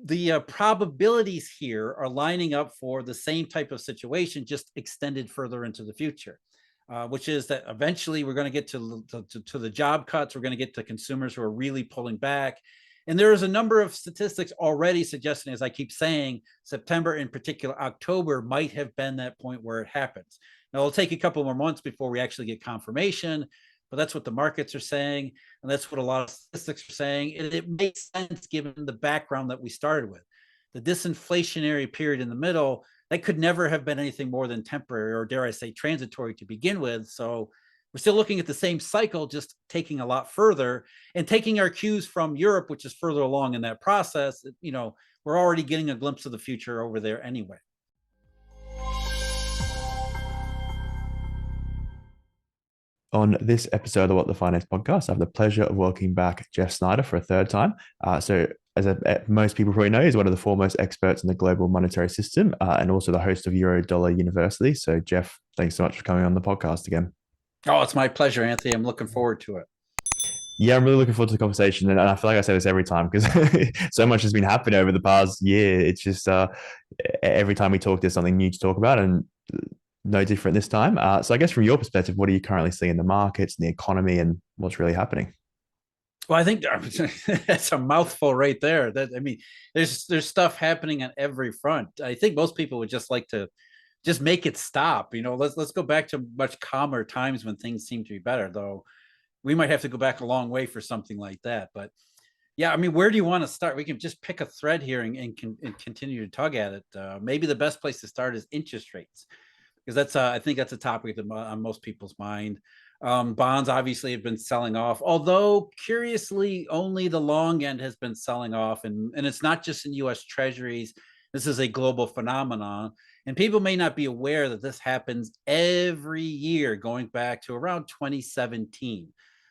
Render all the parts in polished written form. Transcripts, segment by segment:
the probabilities here are lining up for the same type of situation, just extended further into the future, which is that eventually we're going to get to the job cuts. We're going to get to consumers who are really pulling back. And there is a number of statistics already suggesting, as I keep saying, September, in particular, October might have been that point where it happens. Now, it'll take a couple more months before we actually get confirmation, but that's what the markets are saying. And that's what a lot of statistics are saying. And it makes sense given the background that we started with. The disinflationary period in the middle, that could never have been anything more than temporary, or dare I say transitory, to begin with. So we're still looking at the same cycle, just taking a lot further and taking our cues from Europe, which is further along in that process. We're already getting a glimpse of the future over there anyway. On this episode of What the Finance podcast, I have the pleasure of welcoming back Jeff Snider for a third time. Most people probably know, he's one of the foremost experts in the global monetary system and also the host of Eurodollar University. So, Jeff, thanks so much for coming on the podcast again. Oh, it's my pleasure, Anthony. I'm looking forward to it. Yeah, I'm really looking forward to the conversation. And I feel like I say this every time because so much has been happening over the past year. It's just every time we talk, there's something new to talk about. And no different this time. So I guess from your perspective, what are you currently seeing in the markets and the economy and what's really happening? Well, I think that's a mouthful right there. There's stuff happening on every front. I think most people would just like to just make it stop. Let's go back to much calmer times when things seem to be better, though we might have to go back a long way for something like that. But yeah, where do you want to start? We can just pick a thread here and continue to tug at it. Maybe the best place to start is interest rates, because I think that's a topic on most people's mind. Bonds obviously have been selling off, although curiously, only the long end has been selling off, and it's not just in U.S. Treasuries. This is a global phenomenon, and people may not be aware that this happens every year, going back to around 2017.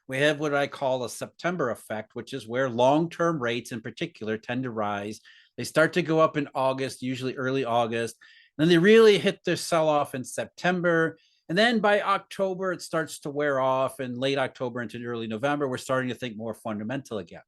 We have what I call a September effect, which is where long-term rates in particular tend to rise. They start to go up in August, usually early August. Then they really hit their sell-off in September. And then by October, it starts to wear off. And late October into early November, we're starting to think more fundamental again.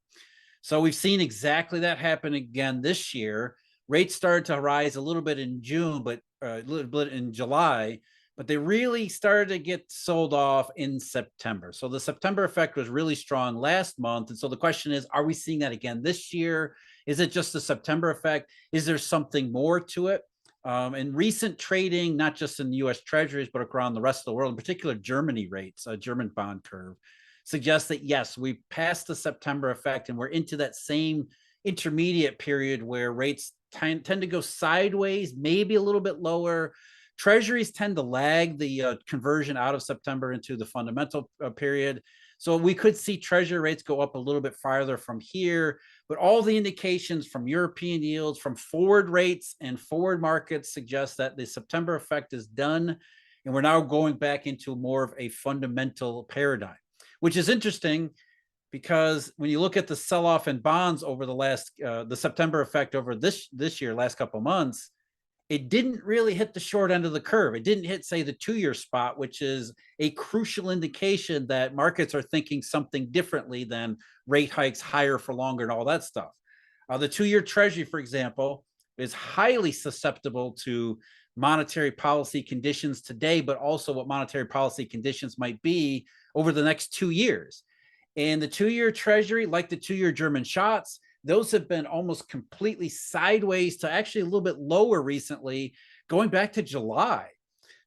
So we've seen exactly that happen again this year. Rates started to rise a little bit in June, but a little bit in July, but they really started to get sold off in September. So the September effect was really strong last month. And so the question is, are we seeing that again this year? Is it just the September effect? Is there something more to it? In recent trading, not just in the U.S. Treasuries, but around the rest of the world, in particular Germany rates, a German bond curve, suggests that, yes, we passed the September effect and we're into that same intermediate period where rates tend to go sideways, maybe a little bit lower. Treasuries tend to lag the conversion out of September into the fundamental period. So we could see Treasury rates go up a little bit farther from here, but all the indications from European yields, from forward rates and forward markets suggest that the September effect is done, and we're now going back into more of a fundamental paradigm, which is interesting because when you look at the sell-off in bonds over the September effect over this year, last couple of months, it didn't really hit the short end of the curve. It didn't hit, say, the 2-year spot, which is a crucial indication that markets are thinking something differently than rate hikes higher for longer and all that stuff. The 2-year Treasury, for example, is highly susceptible to monetary policy conditions today, but also what monetary policy conditions might be over the next 2 years. And the 2-year Treasury, like the 2-year German shots, those have been almost completely sideways to actually a little bit lower recently, going back to July.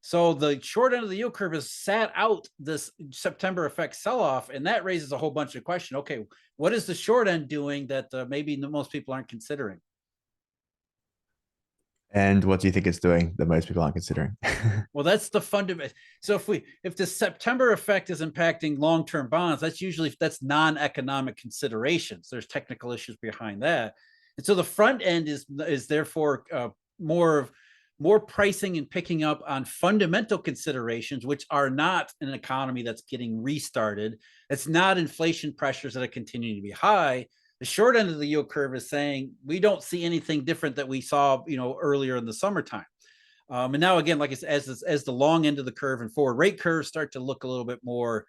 So the short end of the yield curve has sat out this September effect sell-off, and that raises a whole bunch of questions. Okay, what is the short end doing that maybe most people aren't considering? And what do you think it's doing that most people aren't considering? Well, that's the fundamental. So if the September effect is impacting long-term bonds, that's non-economic considerations. There's technical issues behind that, and so the front end is therefore more pricing and picking up on fundamental considerations, which are not an economy that's getting restarted. It's not inflation pressures that are continuing to be high. The short end of the yield curve is saying we don't see anything different that we saw, earlier in the summertime. And now again, like I said, as the long end of the curve and forward rate curves start to look a little bit more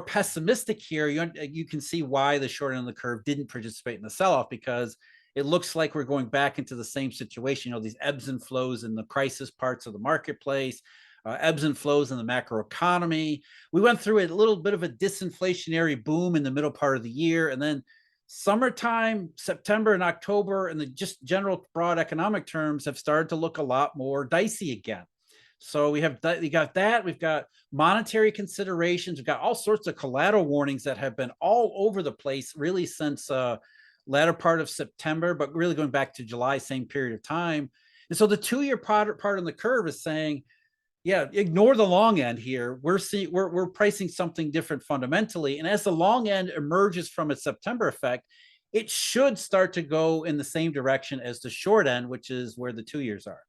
pessimistic here, you can see why the short end of the curve didn't participate in the sell-off, because it looks like we're going back into the same situation. These ebbs and flows in the crisis parts of the marketplace, ebbs and flows in the macroeconomy. We went through a little bit of a disinflationary boom in the middle part of the year, and then summertime, September and October, and the just general broad economic terms have started to look a lot more dicey again. So we got that. We've got monetary considerations. We've got all sorts of collateral warnings that have been all over the place really since latter part of September, but really going back to July, same period of time. And so the 2-year part on the curve is saying, yeah, ignore the long end here. We're pricing something different fundamentally. And as the long end emerges from its September effect, it should start to go in the same direction as the short end, which is where the 2 years are.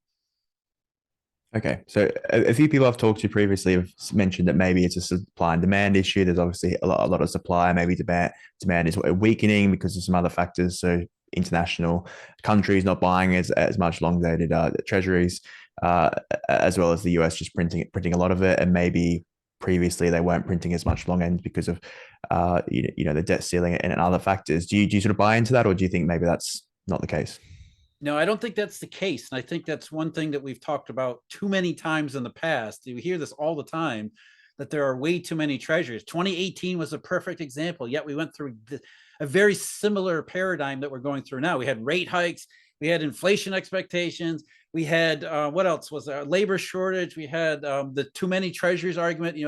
Okay, so a few people I've talked to previously have mentioned that maybe it's a supply and demand issue. There's obviously a lot of supply. Maybe demand is weakening because of some other factors. So international countries not buying as much long dated treasuries, as well as the US just printing a lot of it, and maybe previously they weren't printing as much long end because of the debt ceiling and other factors. Do you sort of buy into that, or do you think maybe that's not the case? No, I don't think that's the case. And I think that's one thing that we've talked about too many times in the past. You hear this all the time, that there are way too many treasuries. 2018 was a perfect example. Yet we went through a very similar paradigm that we're going through now. We had rate hikes, we had inflation expectations, we had what else was there? Labor shortage. We had the too many treasuries argument.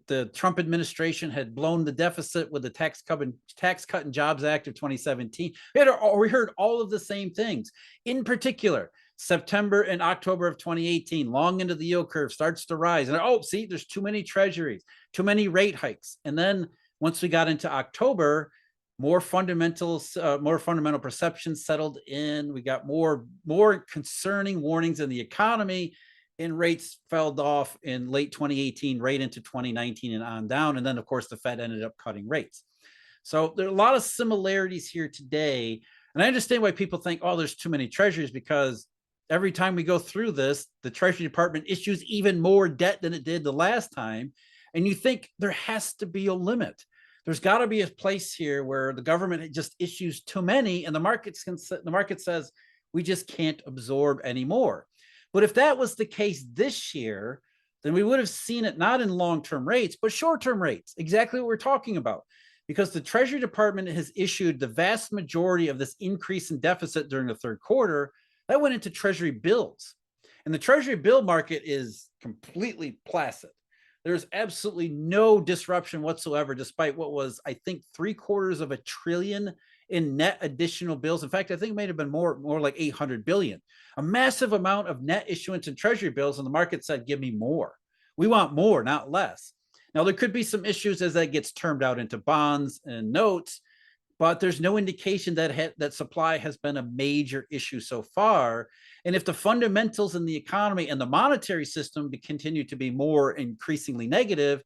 The Trump administration had blown the deficit with the Tax Cut and Jobs Act of 2017. We heard all of the same things. In particular, September and October of 2018, long into the yield curve starts to rise. And see, there's too many treasuries, too many rate hikes. And then once we got into October, more fundamental perceptions settled in. We got more concerning warnings in the economy, and rates fell off in late 2018, right into 2019 and on down. And then, of course, the Fed ended up cutting rates. So there are a lot of similarities here today. And I understand why people think, there's too many treasuries, because every time we go through this, the Treasury Department issues even more debt than it did the last time. And you think there has to be a limit. There's got to be a place here where the government just issues too many, and the market says we just can't absorb anymore. But if that was the case this year, then we would have seen it not in long-term rates, but short-term rates, exactly what we're talking about. Because the Treasury Department has issued the vast majority of this increase in deficit during the third quarter, that went into Treasury bills. And the Treasury bill market is completely placid. There's absolutely no disruption whatsoever, despite what was, I think, $750 billion in net additional bills. In fact, I think it may have been more like 800 billion, a massive amount of net issuance in Treasury bills. And the market said, give me more. We want more, not less. Now, there could be some issues as that gets termed out into bonds and notes, but there's no indication that supply has been a major issue so far. And if the fundamentals in the economy and the monetary system continue to be more increasingly negative,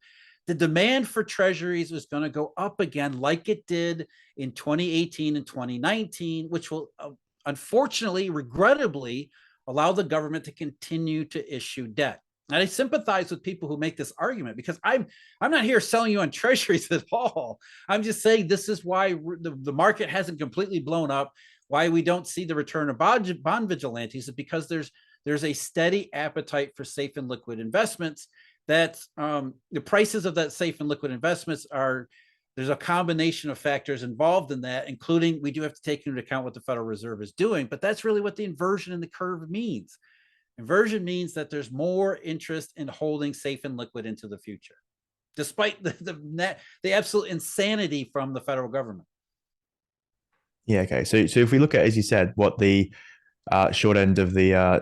the demand for treasuries is going to go up again, like it did in 2018 and 2019, which will unfortunately, regrettably, allow the government to continue to issue debt. And I sympathize with people who make this argument, because I'm not here selling you on treasuries at all. I'm just saying this is why the market hasn't completely blown up, why we don't see the return of bond vigilantes, is because there's a steady appetite for safe and liquid investments. That the prices of that safe and liquid investments there's a combination of factors involved in that, including we do have to take into account what the Federal Reserve is doing. But that's really what the inversion in the curve means. Inversion means that there's more interest in holding safe and liquid into the future, despite the absolute insanity from the federal government. Yeah. Okay. So if we look at, as you said, what the short end of the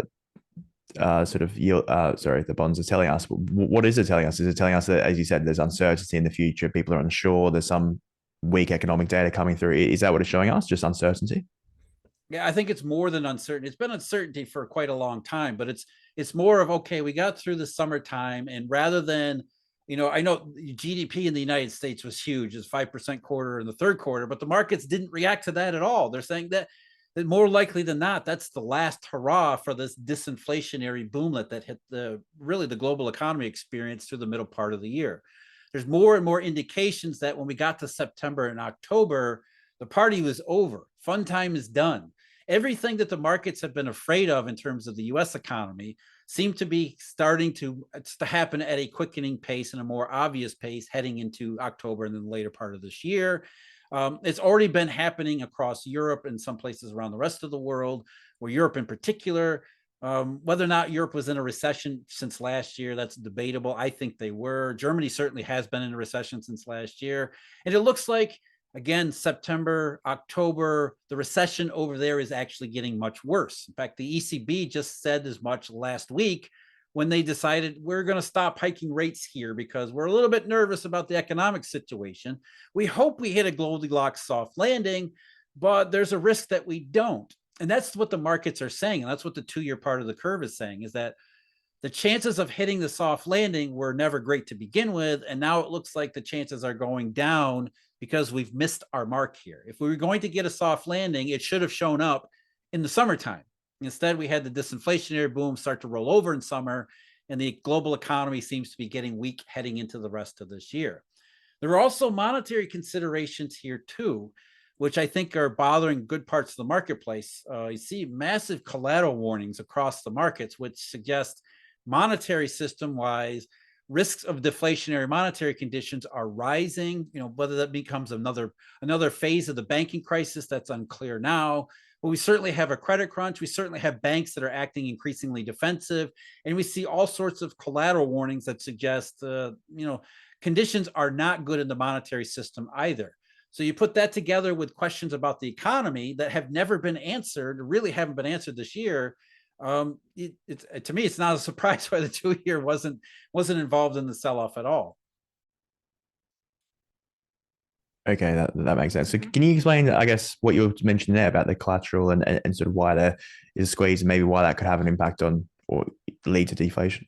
sort of yield, the bonds are telling us, what is it telling us? Is it telling us that, as you said, there's uncertainty in the future, people are unsure, there's some weak economic data coming through? Is that what it's showing us? Just uncertainty? Yeah, I think it's more than uncertain. It's been uncertainty for quite a long time, but it's more of, okay, we got through the summertime, and rather than, I know GDP in the United States was huge, it's 5% quarter in the third quarter, but the markets didn't react to that at all. They're saying that more likely than not, that's the last hurrah for this disinflationary boomlet that hit the global economy experience through the middle part of the year. There's more and more indications that when we got to September and October, the party was over. Fun time is done. everything that the markets have been afraid of in terms of the US economy seem to be starting to happen at a quickening pace and a more obvious pace heading into October and then the later part of this year. It's already been happening across Europe and some places around the rest of the world, where Europe in particular, whether or not Europe was in a recession since last year, that's debatable. I think they were. Germany certainly has been in a recession since last year. And it looks like, again, September, October, the recession over there is actually getting much worse. In fact, the ECB just said as much last week when they decided we're going to stop hiking rates here because we're a little bit nervous about the economic situation. We hope we hit a Goldilocks soft landing, but there's a risk that we don't. And that's what the markets are saying. And that's what the 2-year part of the curve is saying, is that the chances of hitting the soft landing were never great to begin with. And now it looks like the chances are going down because we've missed our mark here. If we were going to get a soft landing, it should have shown up in the summertime. Instead, we had the disinflationary boom start to roll over in summer, and the global economy seems to be getting weak heading into the rest of this year. There are also monetary considerations here too, which I think are bothering good parts of the marketplace. You see massive collateral warnings across the markets, which suggest monetary system-wise, risks of deflationary monetary conditions are rising. Whether that becomes another phase of the banking crisis, that's unclear now. But we certainly have a credit crunch. We certainly have banks that are acting increasingly defensive, and we see all sorts of collateral warnings that suggest, conditions are not good in the monetary system either. So you put that together with questions about the economy that have never been answered, really haven't been answered this year. To me, it's not a surprise why the 2-year wasn't involved in the sell-off at all. Okay, that makes sense. So can you explain, I guess, what you mentioned there about the collateral and sort of why there is a squeeze and maybe why that could have an impact on or lead to deflation?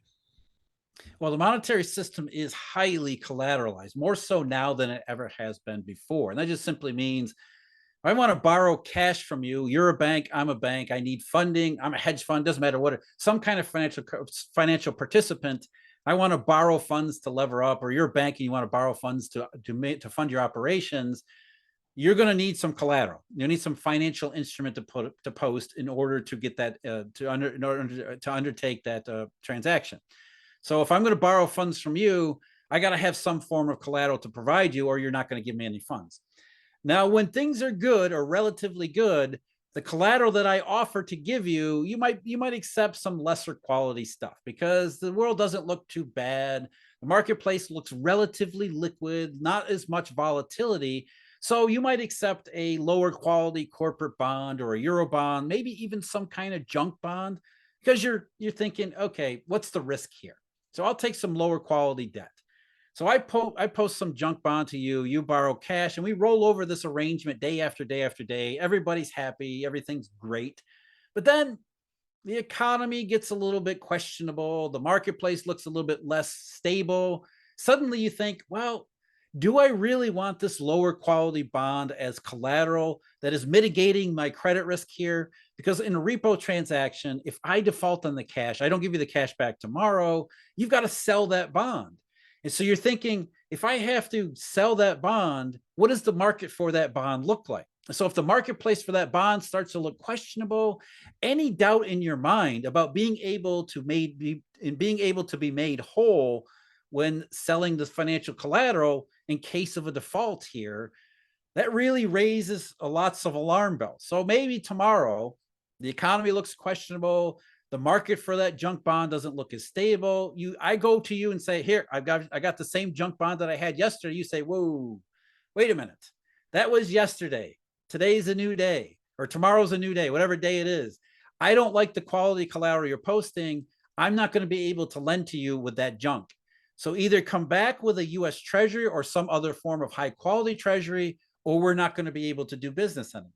Well, the monetary system is highly collateralized, more so now than it ever has been before. And that just simply means I want to borrow cash from you. You're a bank. I'm a bank. I need funding. I'm a hedge fund. Doesn't matter what, some kind of financial participant. I want to borrow funds to lever up, or you're a bank and you want to borrow funds to fund your operations. You're going to need some collateral. You need some financial instrument to post in order to get that in order to undertake that transaction. So if I'm going to borrow funds from you, I got to have some form of collateral to provide you, or you're not going to give me any funds. Now, when things are good or relatively good, the collateral that I offer to give you, you might accept some lesser quality stuff because the world doesn't look too bad. The marketplace looks relatively liquid, not as much volatility. So you might accept a lower quality corporate bond or a Euro bond, maybe even some kind of junk bond, because you're thinking, okay, what's the risk here? So I'll take some lower quality debt. So I post some junk bond to you, you borrow cash, and we roll over this arrangement day after day after day. Everybody's happy, everything's great. But then the economy gets a little bit questionable. The marketplace looks a little bit less stable. Suddenly you think, well, do I really want this lower quality bond as collateral that is mitigating my credit risk here? Because in a repo transaction, if I default on the cash, I don't give you the cash back tomorrow, you've got to sell that bond. And so you're thinking, if I have to sell that bond, what does the market for that bond look like? So if the marketplace for that bond starts to look questionable, any doubt in your mind about being able to be made whole when selling this financial collateral in case of a default here, that really raises lots of alarm bells. So maybe tomorrow the economy looks questionable, the market for that junk bond doesn't look as stable. I go to you and say, here, I got the same junk bond that I had yesterday. You say, whoa, wait a minute. That was yesterday. Today's a new day, or tomorrow's a new day, whatever day it is. I don't like the quality collateral you're posting. I'm not going to be able to lend to you with that junk. So either come back with a US Treasury or some other form of high quality Treasury, or we're not going to be able to do business anymore.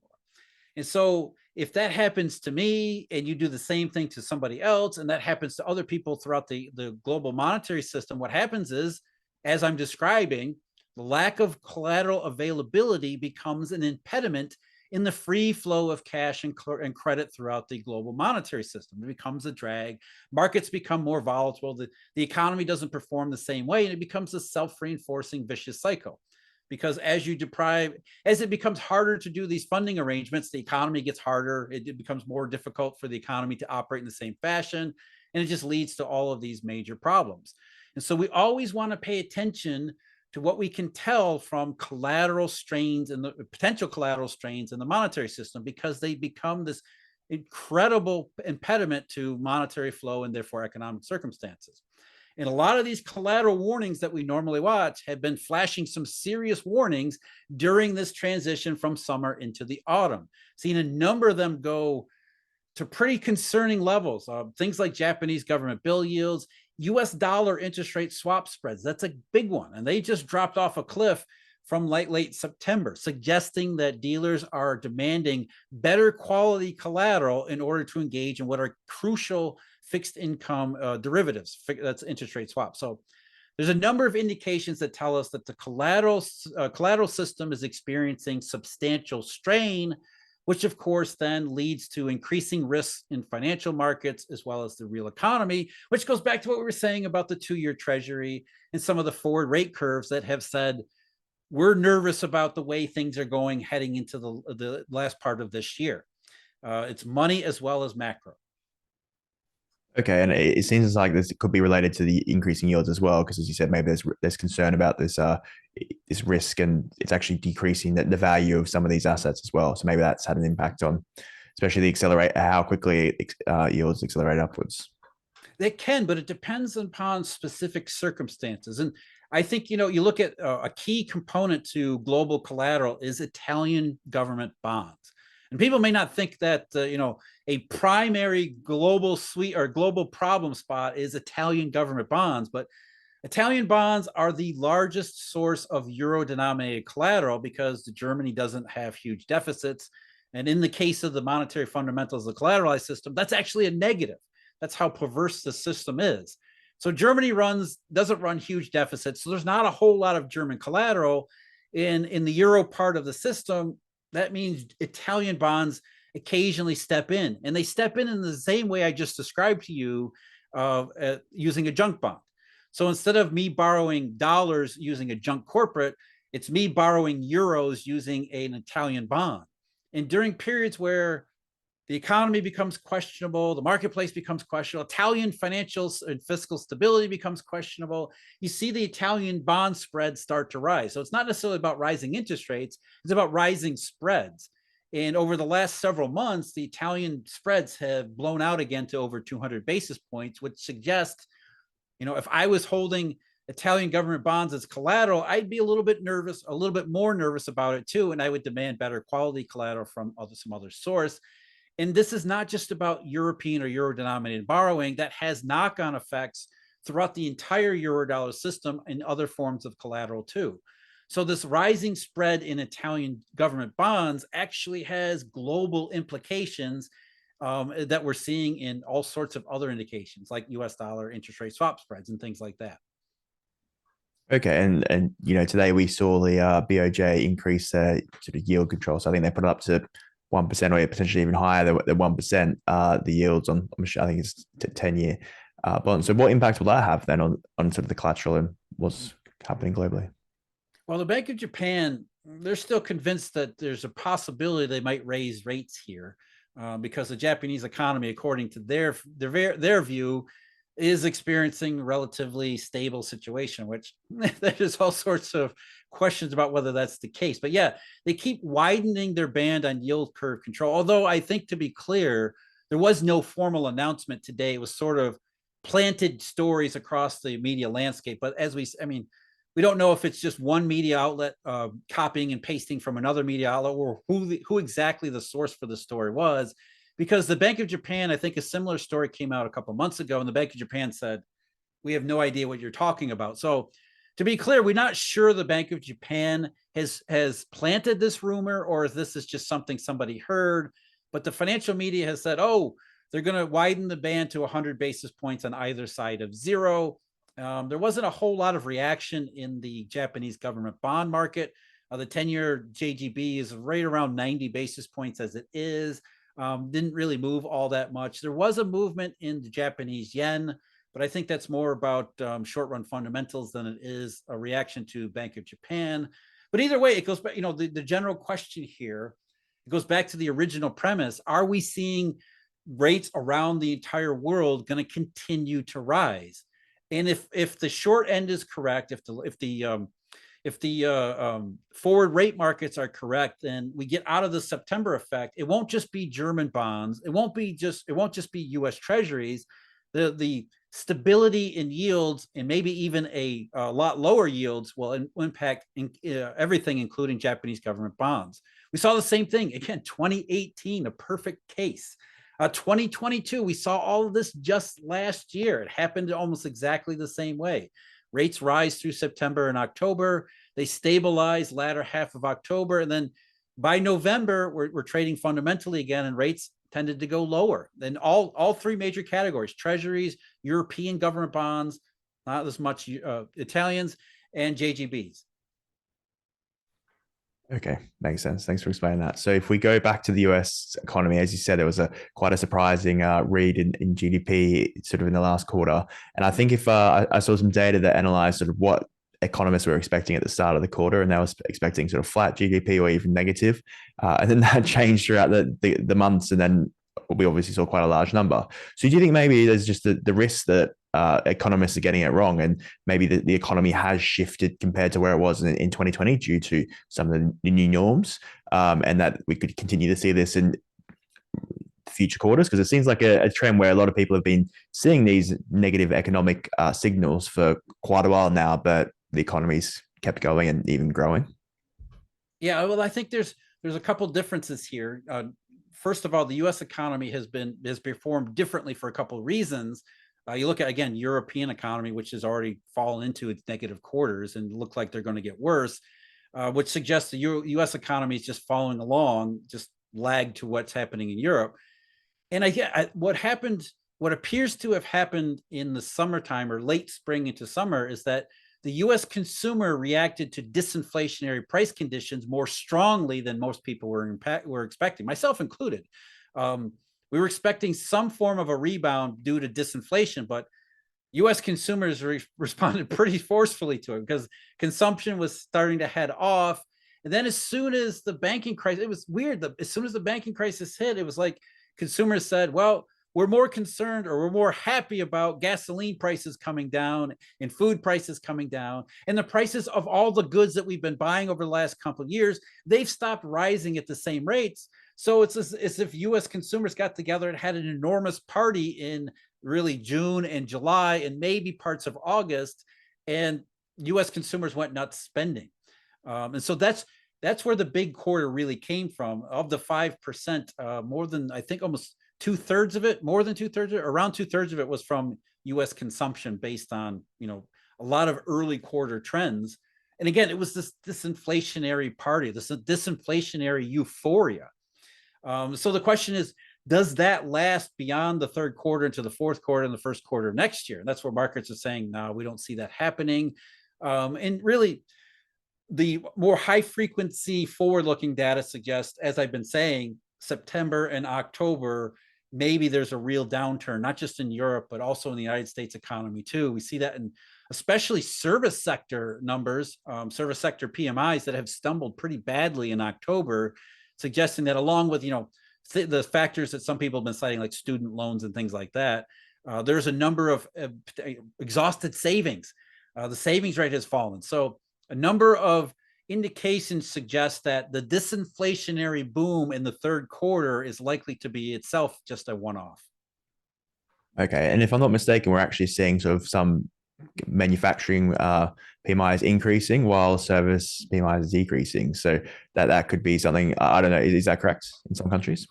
And so if that happens to me and you do the same thing to somebody else, and that happens to other people throughout the global monetary system, what happens is, as I'm describing, the lack of collateral availability becomes an impediment in the free flow of cash and credit throughout the global monetary system. It becomes a drag. Markets become more volatile. The economy doesn't perform the same way, and it becomes a self-reinforcing vicious cycle. because as it becomes harder to do these funding arrangements, the economy gets harder. It becomes more difficult for the economy to operate in the same fashion. And it just leads to all of these major problems. And so we always want to pay attention to what we can tell from collateral strains and the potential collateral strains in the monetary system, because they become this incredible impediment to monetary flow and therefore economic circumstances. And a lot of these collateral warnings that we normally watch have been flashing some serious warnings during this transition from summer into the autumn. Seeing a number of them go to pretty concerning levels. Things like Japanese government bill yields, US dollar interest rate swap spreads. That's a big one. And they just dropped off a cliff from late September, suggesting that dealers are demanding better quality collateral in order to engage in what are crucial fixed income derivatives. That's interest rate swaps. So there's a number of indications that tell us that the collateral system is experiencing substantial strain, which of course then leads to increasing risks in financial markets as well as the real economy, which goes back to what we were saying about the 2-year treasury and some of the forward rate curves that have said, we're nervous about the way things are going heading into the last part of this year. It's money as well as macro. Okay, and it seems like this could be related to the increasing yields as well, because as you said, maybe there's concern about this this risk, and it's actually decreasing the value of some of these assets as well. So maybe that's had an impact on, especially how quickly yields accelerate upwards. They can, but it depends upon specific circumstances. And I think, you look at a key component to global collateral is Italian government bonds. And people may not think that, a primary global suite or global problem spot is Italian government bonds, but Italian bonds are the largest source of euro-denominated collateral because Germany doesn't have huge deficits. And in the case of the monetary fundamentals of the collateralized system, that's actually a negative. That's how perverse the system is. So Germany doesn't run huge deficits. So there's not a whole lot of German collateral in the euro part of the system. That means Italian bonds occasionally step in, and they step in the same way I just described to you, using a junk bond. So instead of me borrowing dollars using a junk corporate, it's me borrowing euros using an Italian bond. And during periods where the economy becomes questionable, the marketplace becomes questionable, Italian financial and fiscal stability becomes questionable, you see the Italian bond spreads start to rise. So it's not necessarily about rising interest rates, it's about rising spreads. And over the last several months, the Italian spreads have blown out again to over 200 basis points, which suggests, if I was holding Italian government bonds as collateral, I'd be a little bit more nervous about it too. And I would demand better quality collateral from some other source. And this is not just about European or euro-denominated borrowing. That has knock-on effects throughout the entire Eurodollar system and other forms of collateral too. So this rising spread in Italian government bonds actually has global implications that we're seeing in all sorts of other indications, like US dollar interest rate swap spreads and things like that. Okay, and today we saw the BOJ increase their sort of yield control. So I think they put it up to 1% or potentially even higher than 1%, the yields on, I think it's 10-year bonds. So what impact will that have then on sort of the collateral and what's happening globally? Well, the Bank of Japan, they're still convinced that there's a possibility they might raise rates here because the Japanese economy, according to their view, is experiencing a relatively stable situation, which there's all sorts of questions about whether that's the case. But yeah, they keep widening their band on yield curve control. Although I think, to be clear, there was no formal announcement today. It was sort of planted stories across the media landscape. But we don't know if it's just one media outlet copying and pasting from another media outlet, or who exactly the source for the story was. Because the Bank of Japan, I think a similar story came out a couple of months ago, and the Bank of Japan said, we have no idea what you're talking about. So to be clear, we're not sure the Bank of Japan has planted this rumor, or if this is just something somebody heard. But the financial media has said, they're going to widen the band to 100 basis points on either side of zero. There wasn't a whole lot of reaction in the Japanese government bond market. The 10-year JGB is right around 90 basis points as it is. Didn't really move all that much. There was a movement in the Japanese yen, but I think that's more about short-run fundamentals than it is a reaction to Bank of Japan. But either way, it goes back, the general question here, it goes back to the original premise. Are we seeing rates around the entire world going to continue to rise? And if the short end is correct, if the forward rate markets are correct, then we get out of the September effect. It won't just be German bonds. It won't just be U.S. Treasuries. The stability in yields and maybe even a lot lower yields will impact everything, including Japanese government bonds. We saw the same thing again. 2018, a perfect case. 2022, we saw all of this just last year. It happened almost exactly the same way. Rates rise through September and October. They stabilize latter half of October. And then by November, we're trading fundamentally again, and rates tended to go lower. Then all three major categories: treasuries, European government bonds, not as much Italians, and JGBs. Okay, makes sense. Thanks for explaining that. So if we go back to the US economy, as you said, there was quite a surprising read in GDP sort of in the last quarter. And I think if I saw some data that analyzed sort of what economists were expecting at the start of the quarter, and they were expecting sort of flat GDP or even negative. And then that changed throughout the months, and then we obviously saw quite a large number. So do you think maybe there's just the risk that economists are getting it wrong, and maybe the economy has shifted compared to where it was in 2020 due to some of the new norms, and that we could continue to see this in future quarters? Because it seems like a trend where a lot of people have been seeing these negative economic signals for quite a while now, but the economy's kept going and even growing. Yeah, well, I think there's a couple differences here. First of all, the U.S. economy has performed differently for a couple of reasons. You look at, again, European economy, which has already fallen into its negative quarters and look like they're going to get worse, which suggests the U.S. economy is just following along, just lagged to what's happening in Europe. And what appears to have happened in the summertime or late spring into summer is that the U.S. consumer reacted to disinflationary price conditions more strongly than most people were expecting, myself included. We were expecting some form of a rebound due to disinflation, but U.S. consumers responded pretty forcefully to it because consumption was starting to head off. And then as soon as the banking crisis, it was weird. As soon as the banking crisis hit, it was like consumers said, well, we're more concerned, or we're more happy about gasoline prices coming down and food prices coming down, and the prices of all the goods that we've been buying over the last couple of years, they've stopped rising at the same rates. So it's as if U.S. consumers got together and had an enormous party in really June and July and maybe parts of August, and U.S. consumers went nuts spending. And so that's where the big quarter really came from. Of the 5%, more than, I think, almost two-thirds of it, around two-thirds of it was from U.S. consumption based on, a lot of early quarter trends. And again, it was this disinflationary party, this disinflationary euphoria. So the question is, does that last beyond the third quarter into the fourth quarter and the first quarter of next year? And that's where markets are saying, no, we don't see that happening. And really, the more high frequency forward-looking data suggests, as I've been saying, September and October, maybe there's a real downturn, not just in Europe, but also in the United States economy too. We see that in especially service sector numbers, service sector PMIs that have stumbled pretty badly in October, suggesting that along with, the factors that some people have been citing, like student loans and things like that, there's a number of exhausted savings. The savings rate has fallen. So a number of indications suggest that the disinflationary boom in the third quarter is likely to be itself just a one-off. Okay. And if I'm not mistaken, we're actually seeing sort of some manufacturing PMIs increasing while service PMIs is decreasing. So that could be something, I don't know, is that correct in some countries?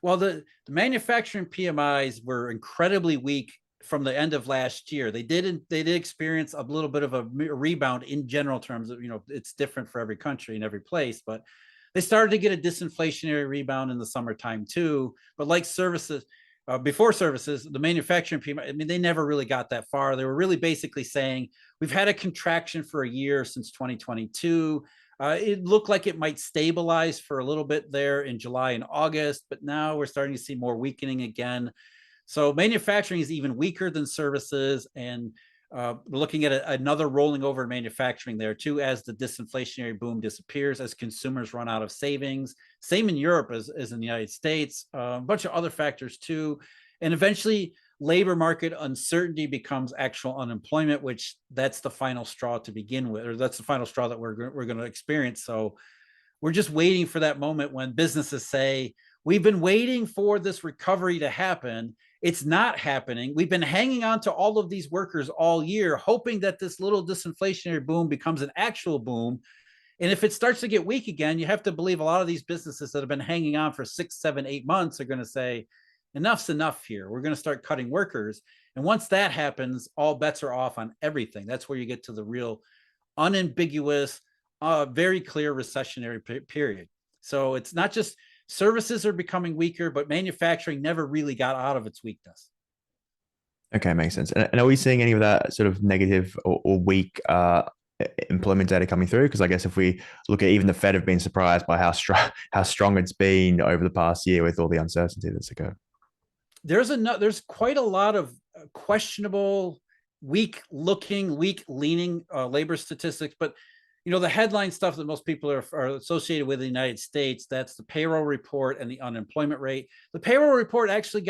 Well, the manufacturing PMIs were incredibly weak from the end of last year. They did experience a little bit of a rebound in general terms of, it's different for every country and every place, but they started to get a disinflationary rebound in the summertime too. But like services, before services, the manufacturing PMI, they never really got that far. They were really basically saying, we've had a contraction for a year since 2022. It looked like it might stabilize for a little bit there in July and August, but now we're starting to see more weakening again. So manufacturing is even weaker than services. And We're looking at another rolling over in manufacturing there too, as the disinflationary boom disappears, as consumers run out of savings. Same in Europe as in the United States. A bunch of other factors too, and eventually labor market uncertainty becomes actual unemployment, which that's the final straw to begin with, or that's the final straw that we're going to experience. So we're just waiting for that moment when businesses say, we've been waiting for this recovery to happen. It's not happening. We've been hanging on to all of these workers all year, hoping that this little disinflationary boom becomes an actual boom. And if it starts to get weak again, you have to believe a lot of these businesses that have been hanging on for 6, 7, 8 months are going to say, enough's enough here. We're going to start cutting workers. And once that happens, all bets are off on everything. That's where you get to the real unambiguous, very clear recessionary period. So it's not just services are becoming weaker, but manufacturing never really got out of its weakness. Okay, makes sense. And are we seeing any of that sort of negative or weak employment data coming through? Because I guess if we look at even the Fed have been surprised by how strong it's been over the past year with all the uncertainty that's occurred. There's quite a lot of questionable, weak leaning labor statistics, but the headline stuff that most people are associated with the United States, that's the payroll report and the unemployment rate. The payroll report actually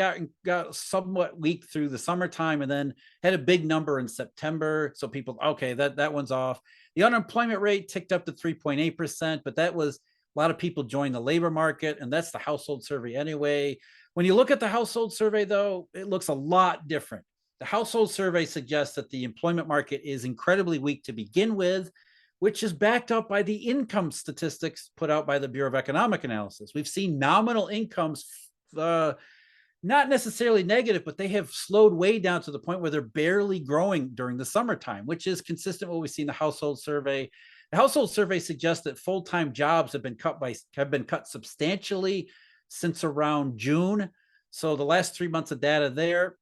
got somewhat weak through the summertime and then had a big number in September. So people, okay, that one's off. The unemployment rate ticked up to 3.8%, but that was a lot of people joined the labor market, and that's the household survey anyway. When you look at the household survey, though, it looks a lot different. The household survey suggests that the employment market is incredibly weak to begin with, which is backed up by the income statistics put out by the Bureau of Economic Analysis. We've seen nominal incomes, not necessarily negative, but they have slowed way down to the point where they're barely growing during the summertime, which is consistent with what we see in the household survey. The household survey suggests that full-time jobs have been cut substantially since around June. So the last 3 months of data there,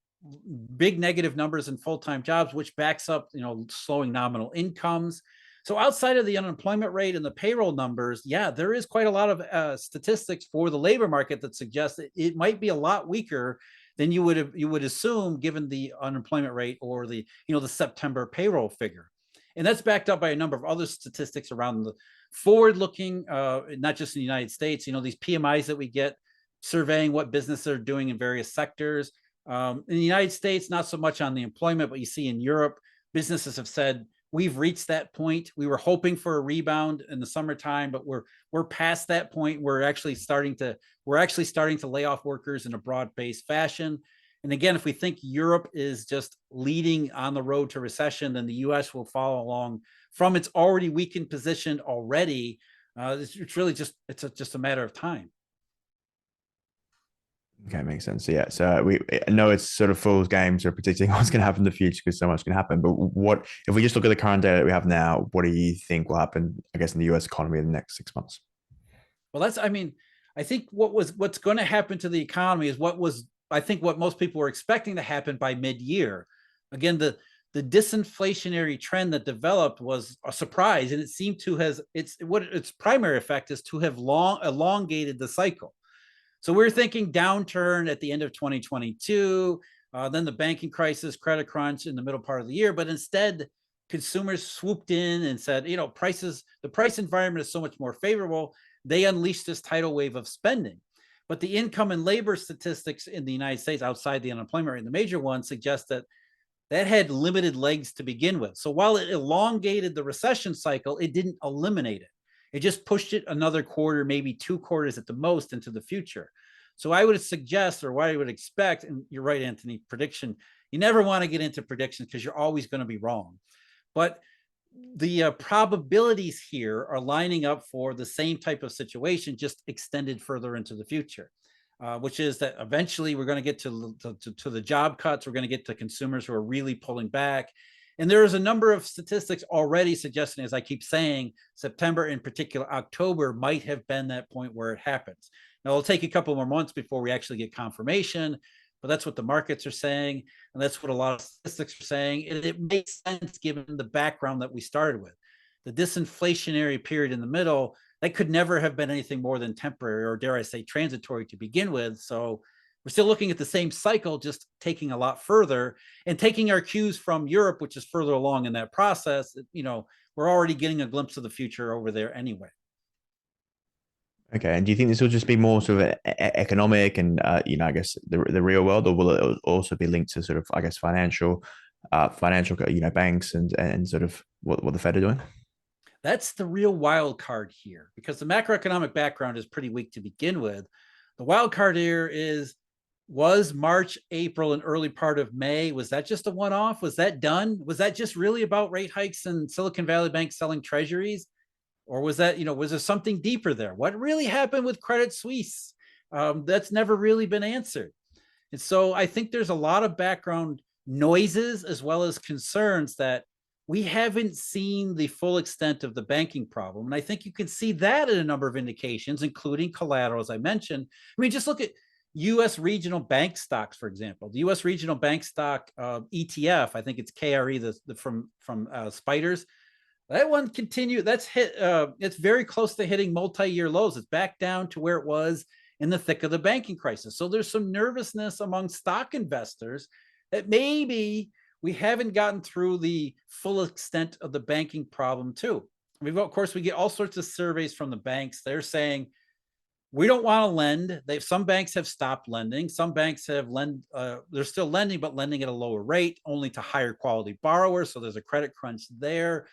big negative numbers in full-time jobs, which backs up, slowing nominal incomes. So outside of the unemployment rate and the payroll numbers, yeah, there is quite a lot of statistics for the labor market that suggest that it might be a lot weaker than you would assume, given the unemployment rate or the September payroll figure. And that's backed up by a number of other statistics around the forward-looking, not just in the United States. These PMIs that we get surveying what businesses are doing in various sectors. In the United States, not so much on the employment, but you see in Europe, businesses have said, we've reached that point. We were hoping for a rebound in the summertime, but we're past that point. We're actually starting to lay off workers in a broad-based fashion. And again, if we think Europe is just leading on the road to recession, then the U.S. will follow along from its already weakened position already. It's really just a matter of time. Okay, makes sense. Yeah, so I know it's sort of fool's game to predicting what's going to happen in the future because so much can happen. But what if we just look at the current data that we have now? What do you think will happen, I guess, in the U.S. economy in the next 6 months? Well, I think what's going to happen to the economy is what most people were expecting to happen by mid-year. Again, the disinflationary trend that developed was a surprise, and it seemed to its primary effect is to have elongated the cycle. So we're thinking downturn at the end of 2022, then the banking crisis, credit crunch in the middle part of the year. But instead, consumers swooped in and said, the price environment is so much more favorable. They unleashed this tidal wave of spending. But the income and labor statistics in the United States, outside the unemployment rate, the major ones, suggest that had limited legs to begin with. So while it elongated the recession cycle, it didn't eliminate it. It just pushed it another quarter, maybe 2 quarters at the most, into the future. So I would suggest, or what I would expect, and you're right, Anthony, prediction, you never want to get into predictions because you're always going to be wrong. But the probabilities here are lining up for the same type of situation, just extended further into the future, which is that eventually we're going to get to the job cuts. We're going to get to consumers who are really pulling back. And there is a number of statistics already suggesting, as I keep saying, September, in particular, October might have been that point where it happens. Now, it'll take a couple more months before we actually get confirmation, but that's what the markets are saying. And that's what a lot of statistics are saying. And it makes sense given the background that we started with. The disinflationary period in the middle, that could never have been anything more than temporary, or dare I say transitory, to begin with. So We're still looking at the same cycle, just taking a lot further and taking our cues from Europe, which is further along in that process. We're already getting a glimpse of the future over there anyway. Okay, and do you think this will just be more sort of economic and I guess the real world, or will it also be linked to sort of, I guess, financial banks and sort of what the Fed are doing? That's the real wild card here, because the macroeconomic background is pretty weak to begin with. The wild card here was March, April, and early part of May. Was that just a one-off? Was that done? Was that just really about rate hikes and Silicon Valley Bank selling treasuries? Or was that, was there something deeper there? What really happened with Credit Suisse? That's never really been answered. And so I think there's a lot of background noises as well as concerns that we haven't seen the full extent of the banking problem. And I think you can see that in a number of indications, including collateral, as I mentioned. I mean, just look at U.S. regional bank stocks, for example. The U.S. regional bank stock ETF, I think it's KRE, from Spiders. That one continued. That's hit. It's very close to hitting multi-year lows. It's back down to where it was in the thick of the banking crisis. So there's some nervousness among stock investors that maybe we haven't gotten through the full extent of the banking problem too. Of course, we get all sorts of surveys from the banks. They're saying we don't want to lend. Some banks have stopped lending. Some banks have they're still lending, but lending at a lower rate, only to higher quality borrowers. So there's a credit crunch there.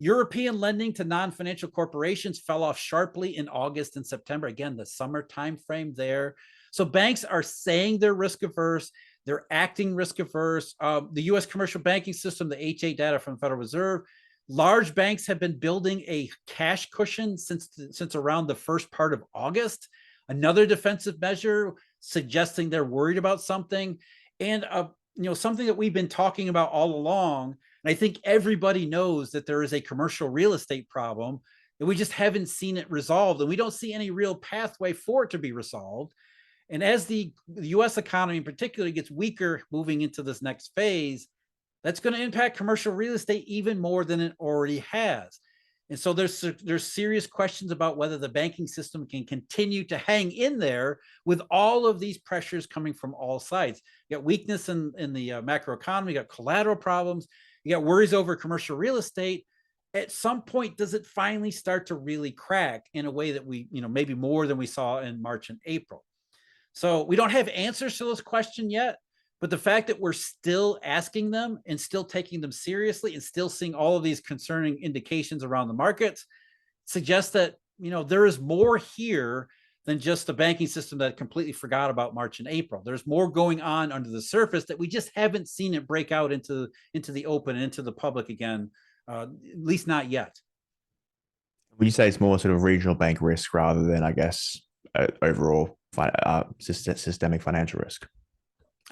European lending to non-financial corporations fell off sharply in August and September. Again, the summer timeframe there. So banks are saying they're risk averse. They're acting risk averse. The U.S. commercial banking system, the H8 data from the Federal Reserve, large banks have been building a cash cushion since around the first part of August. Another defensive measure suggesting they're worried about something. And something that we've been talking about all along. And I think everybody knows that there is a commercial real estate problem, and we just haven't seen it resolved. And we don't see any real pathway for it to be resolved. And as the U.S. economy in particular gets weaker moving into this next phase, that's going to impact commercial real estate even more than it already has. And so there's serious questions about whether the banking system can continue to hang in there with all of these pressures coming from all sides. You got weakness in the macroeconomy, you got collateral problems, you got worries over commercial real estate. At some point, does it finally start to really crack in a way that we, maybe more than we saw in March and April? So we don't have answers to this question yet, but the fact that we're still asking them and still taking them seriously and still seeing all of these concerning indications around the markets suggests that, there is more here than just a banking system that completely forgot about March and April. There's more going on under the surface that we just haven't seen it break out into the open and into the public again, at least not yet. Would you say it's more sort of regional bank risk rather than, I guess, overall systemic financial risk?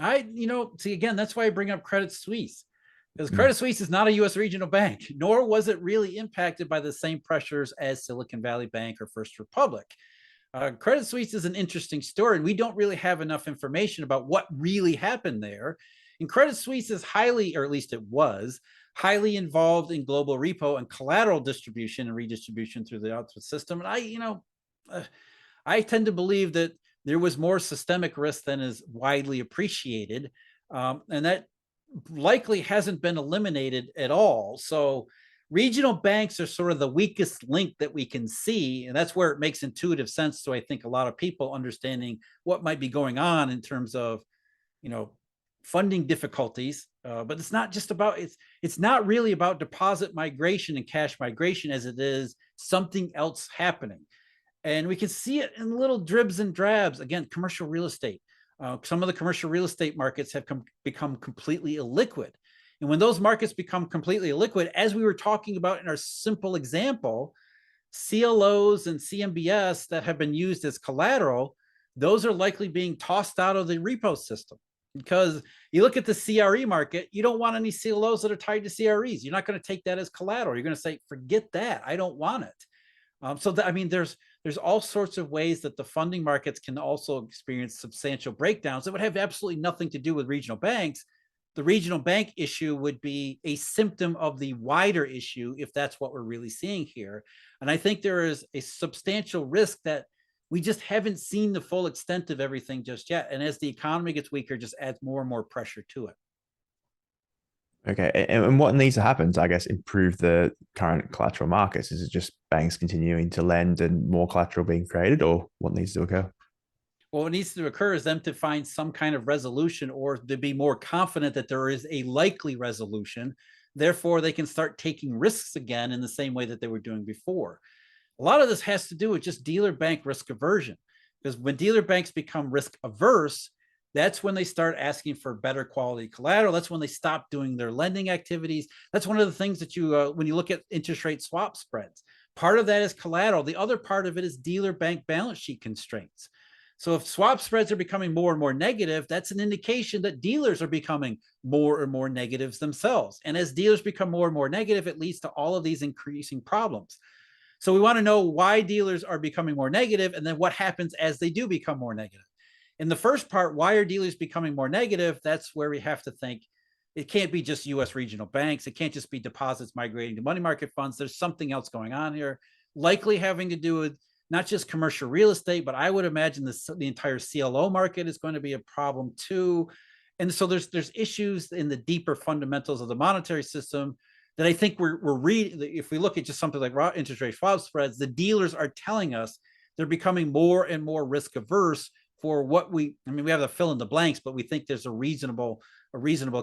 See, again, that's why I bring up Credit Suisse, because Credit Suisse is not a U.S. regional bank, nor was it really impacted by the same pressures as Silicon Valley Bank or First Republic. Credit Suisse is an interesting story, and we don't really have enough information about what really happened there. And Credit Suisse is highly, or at least it was, highly involved in global repo and collateral distribution and redistribution through the system. And I tend to believe that there was more systemic risk than is widely appreciated, and that likely hasn't been eliminated at all. So regional banks are sort of the weakest link that we can see, and that's where it makes intuitive sense to, I think, a lot of people understanding what might be going on in terms of, funding difficulties. But it's not just about, it's not really about deposit migration and cash migration as it is something else happening. And we can see it in little dribs and drabs. Again, commercial real estate. Some of the commercial real estate markets have become completely illiquid. And when those markets become completely illiquid, as we were talking about in our simple example, CLOs and CMBS that have been used as collateral, those are likely being tossed out of the repo system. Because you look at the CRE market, you don't want any CLOs that are tied to CREs. You're not going to take that as collateral. You're going to say, forget that. I don't want it. There's all sorts of ways that the funding markets can also experience substantial breakdowns that would have absolutely nothing to do with regional banks. The regional bank issue would be a symptom of the wider issue if that's what we're really seeing here. And I think there is a substantial risk that we just haven't seen the full extent of everything just yet. And as the economy gets weaker, just adds more and more pressure to it. Okay. And what needs to happen to, I guess, improve the current collateral markets? Is it just banks continuing to lend and more collateral being created, or what needs to occur? Well, what needs to occur is them to find some kind of resolution, or to be more confident that there is a likely resolution. Therefore, they can start taking risks again in the same way that they were doing before. A lot of this has to do with just dealer bank risk aversion, because when dealer banks become risk averse, that's when they start asking for better quality collateral. That's when they stop doing their lending activities. That's one of the things that when you look at interest rate swap spreads, part of that is collateral. The other part of it is dealer bank balance sheet constraints. So if swap spreads are becoming more and more negative, that's an indication that dealers are becoming more and more negatives themselves. And as dealers become more and more negative, it leads to all of these increasing problems. So we want to know why dealers are becoming more negative, and then what happens as they do become more negative. In the first part, why are dealers becoming more negative? That's where we have to think it can't be just US regional banks. It can't just be deposits migrating to money market funds. There's something else going on here, likely having to do with not just commercial real estate, but I would imagine the entire CLO market is going to be a problem too. And so there's issues in the deeper fundamentals of the monetary system that I think we're reading. If we look at just something like raw interest rate swap spreads, the dealers are telling us they're becoming more and more risk averse for what we have to fill in the blanks, but we think there's a reasonable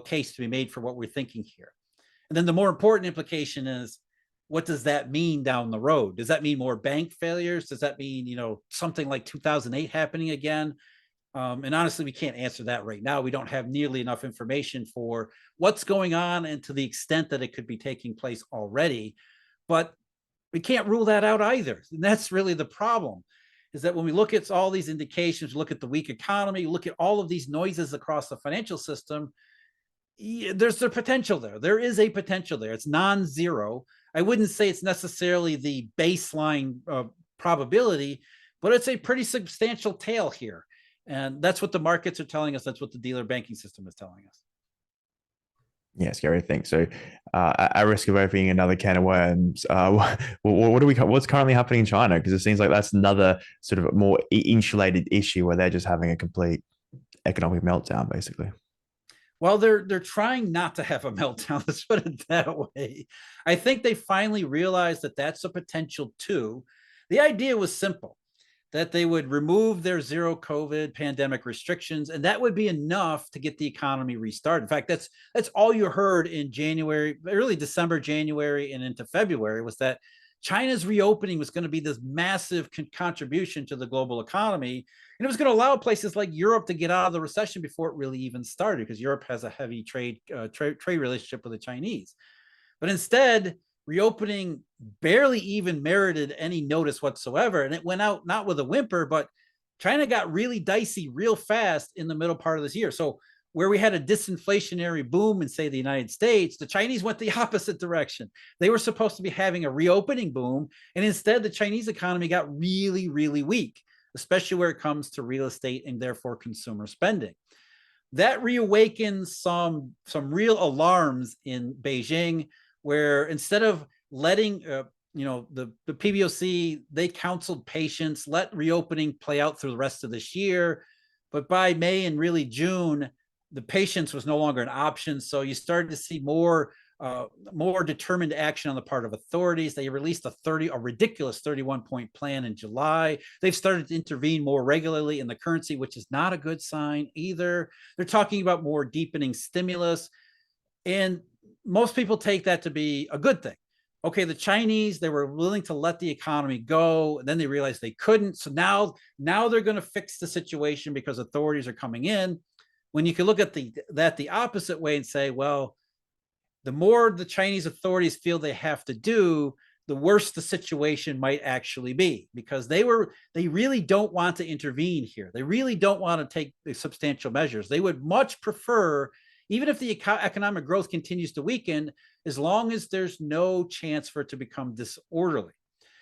case to be made for what we're thinking here. And then the more important implication is, what does that mean down the road? Does that mean more bank failures? Does that mean, something like 2008 happening again? And honestly, we can't answer that right now. We don't have nearly enough information for what's going on and to the extent that it could be taking place already. But we can't rule that out either. And that's really the problem, is that when we look at all these indications, look at the weak economy, look at all of these noises across the financial system, there's a potential there. There is a potential there. It's non-zero. I wouldn't say it's necessarily the baseline probability, but it's a pretty substantial tail here. And that's what the markets are telling us. That's what the dealer banking system is telling us. Yeah, scary thing. So, at risk of opening another can of worms, what's currently happening in China? Because it seems like that's another sort of more insulated issue where they're just having a complete economic meltdown, basically. Well, they're trying not to have a meltdown. Let's put it that way. I think they finally realized that that's a potential too. The idea was simple, that they would remove their zero COVID pandemic restrictions, and that would be enough to get the economy restarted. In fact, that's all you heard in January, early December, January, and into February, was that China's reopening was going to be this massive contribution to the global economy. And it was going to allow places like Europe to get out of the recession before it really even started, because Europe has a heavy trade relationship with the Chinese. But instead, reopening barely even merited any notice whatsoever. And it went out not with a whimper, but China got really dicey real fast in the middle part of this year. So where we had a disinflationary boom in, say, the United States, the Chinese went the opposite direction. They were supposed to be having a reopening boom, and instead the Chinese economy got really, really weak, especially where it comes to real estate and therefore consumer spending. That reawakens some real alarms in Beijing, where instead of letting the PBOC, they counseled patience, let reopening play out through the rest of this year. But by May and really June, the patience was no longer an option. So you started to see more determined action on the part of authorities. They released a ridiculous 31-point plan in July. They've started to intervene more regularly in the currency, which is not a good sign either. They're talking about more deepening stimulus. And most people take that to be a good thing. Okay, the Chinese, they were willing to let the economy go, and then they realized they couldn't. So now they're going to fix the situation because authorities are coming in. When you can look at the opposite way and say, well, the more the Chinese authorities feel they have to do, the worse the situation might actually be, because they really don't want to intervene here. They really don't want to take the substantial measures. They would much prefer, even if the economic growth continues to weaken, as long as there's no chance for it to become disorderly.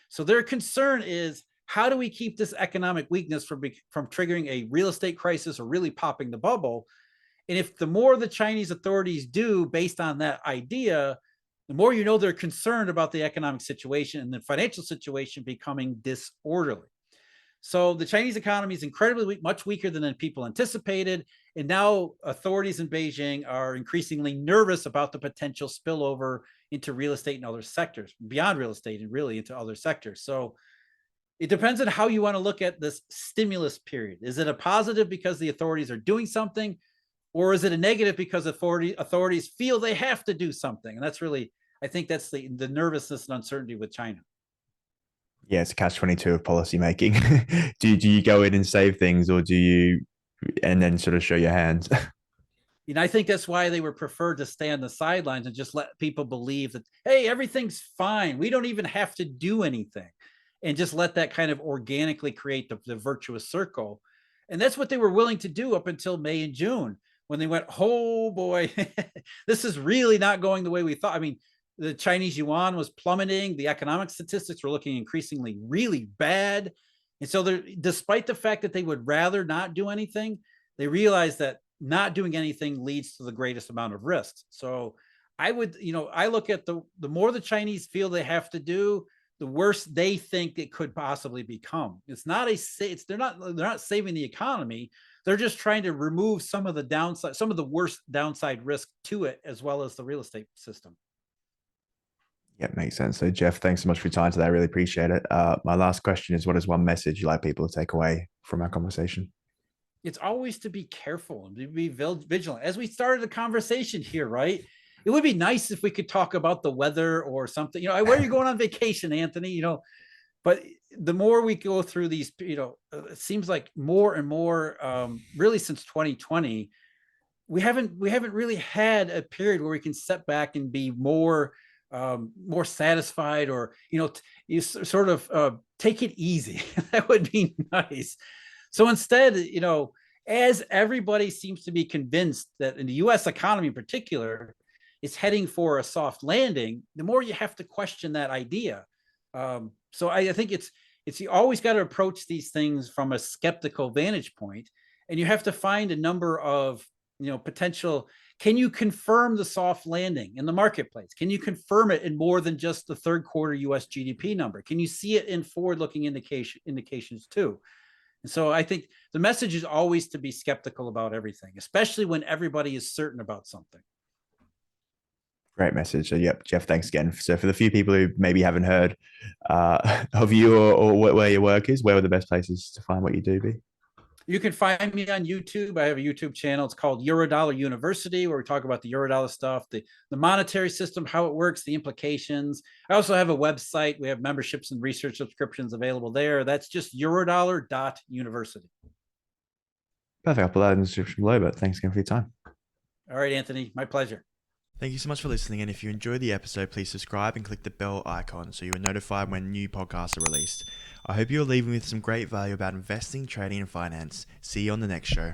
So their concern is, how do we keep this economic weakness from triggering a real estate crisis or really popping the bubble? And if the more the Chinese authorities do based on that idea, the more they're concerned about the economic situation and the financial situation becoming disorderly. So the Chinese economy is incredibly weak, much weaker than people anticipated. And now authorities in Beijing are increasingly nervous about the potential spillover into real estate and other sectors, beyond real estate and really into other sectors. So it depends on how you want to look at this stimulus period. Is it a positive because the authorities are doing something, or is it a negative because authorities feel they have to do something? And that's really, I think that's the nervousness and uncertainty with China. Yeah, it's a catch-22 of policy making. Do you go in and save things, or do you and then sort of show your hands? I think that's why they were preferred to stay on the sidelines and just let people believe that, hey, everything's fine. We don't even have to do anything, and just let that kind of organically create the virtuous circle. And that's what they were willing to do up until May and June, when they went, oh boy, this is really not going the way we thought. I mean, the Chinese yuan was plummeting. The economic statistics were looking increasingly really bad. And so, despite the fact that they would rather not do anything, they realized that not doing anything leads to the greatest amount of risks. So I would, I look at the more the Chinese feel they have to do, the worse they think it could possibly become. It's not they're not saving the economy. They're just trying to remove some of the downside, some of the worst downside risk to it, as well as the real estate system. Yeah, makes sense. So, Jeff, thanks so much for your time today. I really appreciate it. My last question is, what is one message you'd like people to take away from our conversation? It's always to be careful and to be vigilant. As we started the conversation here, right? It would be nice if we could talk about the weather or something. Where are you going on vacation, Anthony? But the more we go through these, it seems like more and more, really since 2020, we haven't really had a period where we can step back and be more satisfied, or you sort of take it easy. That would be nice. So instead, as everybody seems to be convinced that in the US economy in particular is heading for a soft landing, the more you have to question that idea. So I think you always got to approach these things from a skeptical vantage point, and you have to find a number of potential. Can you confirm the soft landing in the marketplace? Can you confirm it in more than just the third quarter US GDP number? Can you see it in forward-looking indications too? And so I think the message is always to be skeptical about everything, especially when everybody is certain about something. Great message. So, yep, Jeff, thanks again. So, for the few people who maybe haven't heard of you, or where your work is, where are the best places to find what you do, be? You can find me on YouTube. I have a YouTube channel. It's called Eurodollar University, where we talk about the Eurodollar stuff, the monetary system, how it works, the implications. I also have a website. We have memberships and research subscriptions available there. That's just eurodollar.university. Perfect. I'll put that in the description below, but thanks again for your time. All right, Anthony, my pleasure. Thank you so much for listening, and if you enjoyed the episode, please subscribe and click the bell icon so you are notified when new podcasts are released. I hope you're leaving with some great value about investing, trading, and finance. See you on the next show.